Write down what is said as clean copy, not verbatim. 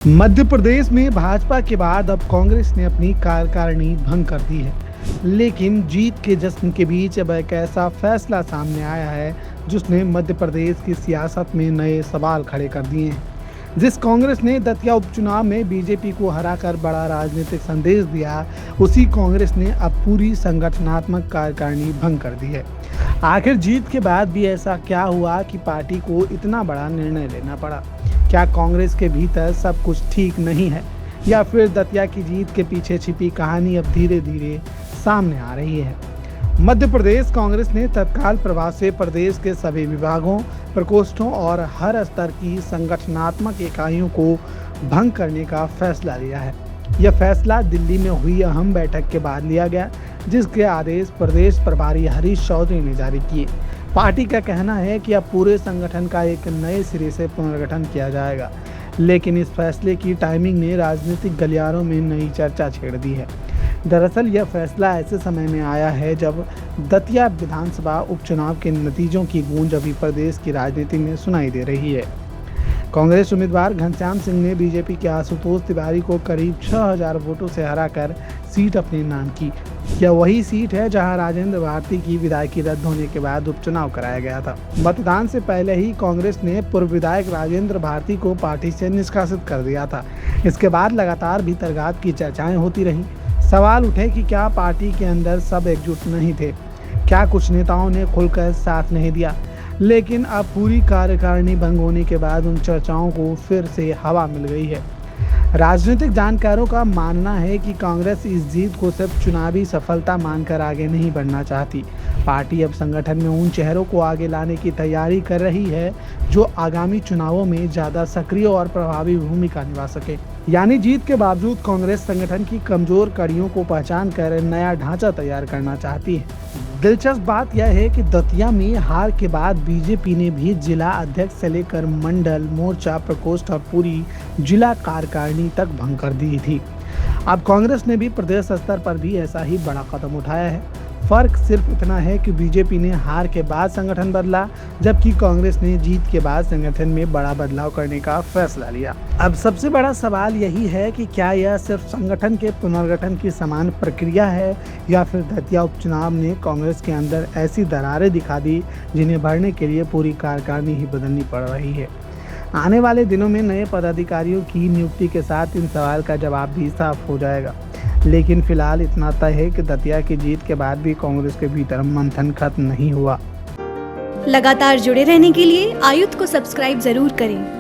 मध्य प्रदेश में भाजपा के बाद अब कांग्रेस ने अपनी कार्यकारिणी भंग कर दी है। लेकिन जीत के जश्न के बीच अब एक ऐसा फैसला सामने आया है जिसने मध्य प्रदेश की सियासत में नए सवाल खड़े कर दिए हैं। जिस कांग्रेस ने दतिया उपचुनाव में बीजेपी को हराकर बड़ा राजनीतिक संदेश दिया, उसी कांग्रेस ने अब पूरी संगठनात्मक कार्यकारिणी भंग कर दी है। आखिर जीत के बाद भी ऐसा क्या हुआ कि पार्टी को इतना बड़ा निर्णय लेना पड़ा? क्या कांग्रेस के भीतर सब कुछ ठीक नहीं है, या फिर दतिया की जीत के पीछे छिपी कहानी अब धीरे धीरे सामने आ रही है? मध्य प्रदेश कांग्रेस ने तत्काल प्रभाव से प्रदेश के सभी विभागों, प्रकोष्ठों और हर स्तर की संगठनात्मक इकाइयों को भंग करने का फैसला लिया है। यह फैसला दिल्ली में हुई अहम बैठक के बाद लिया गया, जिसके आदेश प्रदेश प्रभारी हरीश चौधरी ने जारी किए। पार्टी का कहना है कि अब पूरे संगठन का एक नए सिरे से पुनर्गठन किया जाएगा, लेकिन इस फैसले की टाइमिंग ने राजनीतिक गलियारों में नई चर्चा छेड़ दी है। दरअसल यह फैसला ऐसे समय में आया है जब दतिया विधानसभा उपचुनाव के नतीजों की गूंज अभी प्रदेश की राजनीति में सुनाई दे रही है। कांग्रेस उम्मीदवार घनश्याम सिंह ने बीजेपी के आशुतोष तिवारी को करीब 6000 वोटों से हराकर सीट अपने नाम की। यह वही सीट है जहां राजेंद्र भारती की विधायकी रद्द होने के बाद उपचुनाव कराया गया था। मतदान से पहले ही कांग्रेस ने पूर्व विधायक राजेंद्र भारती को पार्टी से निष्कासित कर दिया था। इसके बाद लगातार भीतरघात की चर्चाएं होती रहीं। सवाल उठे कि क्या पार्टी के अंदर सब एकजुट नहीं थे, क्या कुछ नेताओं ने खुलकर साथ नहीं दिया? लेकिन अब पूरी कार्यकारिणी भंग होने के बाद उन चर्चाओं को फिर से हवा मिल गई है। राजनीतिक जानकारों का मानना है कि कांग्रेस इस जीत को सिर्फ चुनावी सफलता मानकर आगे नहीं बढ़ना चाहती। पार्टी अब संगठन में उन चेहरों को आगे लाने की तैयारी कर रही है जो आगामी चुनावों में ज़्यादा सक्रिय और प्रभावी भूमिका निभा सके। यानी जीत के बावजूद कांग्रेस संगठन की कमजोर कड़ियों को पहचान कर नया ढांचा तैयार करना चाहती है। दिलचस्प बात यह है कि दतिया में हार के बाद बीजेपी ने भी जिला अध्यक्ष से लेकर मंडल, मोर्चा, प्रकोष्ठ और पूरी जिला कार्यकारिणी तक भंग कर दी थी। अब कांग्रेस ने भी प्रदेश स्तर पर भी ऐसा ही बड़ा कदम उठाया है। फर्क सिर्फ इतना है कि बीजेपी ने हार के बाद संगठन बदला, जबकि कांग्रेस ने जीत के बाद संगठन में बड़ा बदलाव करने का फैसला लिया। अब सबसे बड़ा सवाल यही है कि क्या यह सिर्फ संगठन के पुनर्गठन की समान प्रक्रिया है, या फिर दतिया उपचुनाव ने कांग्रेस के अंदर ऐसी दरारें दिखा दी जिन्हें भरने के लिए पूरी कार्यकारिणी ही बदलनी पड़ रही है। आने वाले दिनों में नए पदाधिकारियों की नियुक्ति के साथ इन सवाल का जवाब भी साफ हो जाएगा। लेकिन फिलहाल इतना तय है कि दतिया की जीत के बाद भी कांग्रेस के भीतर मंथन खत्म नहीं हुआ। लगातार जुड़े रहने के लिए आयुध को सब्सक्राइब जरूर करें।